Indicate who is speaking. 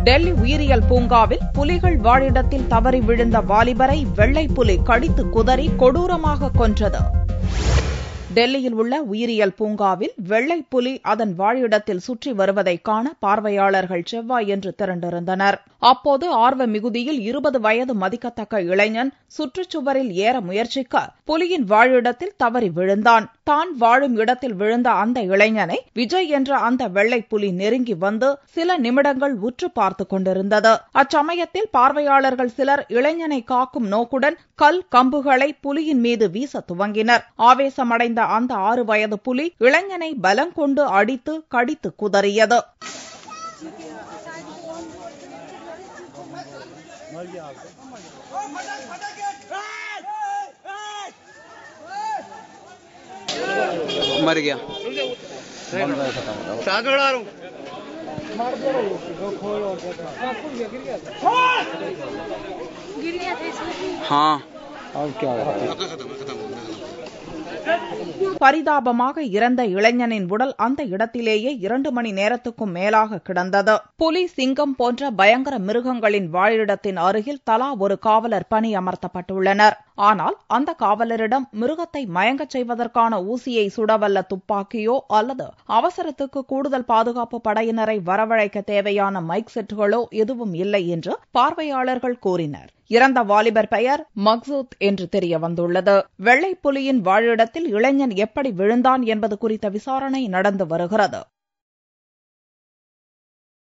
Speaker 1: டெல்லி உயிரியல் பூங்காவில் புலிகள் வாழிடத்தில் தவறி விழுந்த வாலிபரை வெள்ளை புலி கடித்து குதறி கொடூரமாக கொன்றது. டெல்லியில் உள்ள உயிரியல் பூங்காவில் வெள்ளை புலி அதன் வாழிடத்தில் சுற்றி வருவதை காண பார்வையாளர்கள் செவ்வாயன்று திரண்டிருந்தனர். அப்போது ஆர்வ மிகுதியில் 20 வயது மதிக்கத்தக்க இளைஞன் சுற்றுச்சுவரில் ஏற முயற்சிக்க புலியின் வாழிடத்தில் தவறி விழுந்தான். தான் வாழும் இடத்தில் விழுந்த அந்த இளைஞனை விஜய் என்ற அந்த வெள்ளை புலி நெருங்கி வந்து சில நிமிடங்கள் உற்று பார்த்துக் கொண்டிருந்தது. அச்சமயத்தில் பார்வையாளர்கள் சிலர் இளைஞனை காக்கும் நோக்குடன் கல் கம்புகளை புலியின் மீது வீச துவங்கினர். ஆவேசமடைந்த அந்த 6 வயது புலி இளைஞனை பலங்கொண்டு அடித்து கடித்து குதறியது.
Speaker 2: मर गया। हाँ
Speaker 1: பரிதாபமாக இறந்த இளைஞனின் உடல் அந்த இடத்திலேயே 2 மணி நேரத்துக்கும் மேலாக கிடந்தது. புலி, சிங்கம் போன்ற பயங்கர மிருகங்களின் வாழிடத்தின் அருகில் தலா ஒரு காவலர் பணியமர்த்தப்பட்டுள்ளனர். ஆனால் அந்த காவலரிடம் மிருகத்தை மயங்கச் செய்வதற்கான ஊசியை சுடவல்ல துப்பாக்கியோ அல்லது அவசரத்துக்கு கூடுதல் பாதுகாப்பு படையினரை வரவழைக்க தேவையான மைக் செட்டுகளோ எதுவும் இல்லை என்று பார்வையாளர்கள் கூறினர். இறந்த வாலிபர் பெயர் மக்சூத் என்று தெரிய வந்துள்ளது. வெள்ளை புலியின் வாழிடத்தில் இளைஞன் எப்படி விழுந்தான் என்பது குறித்த விசாரணை நடந்து வருகிறது.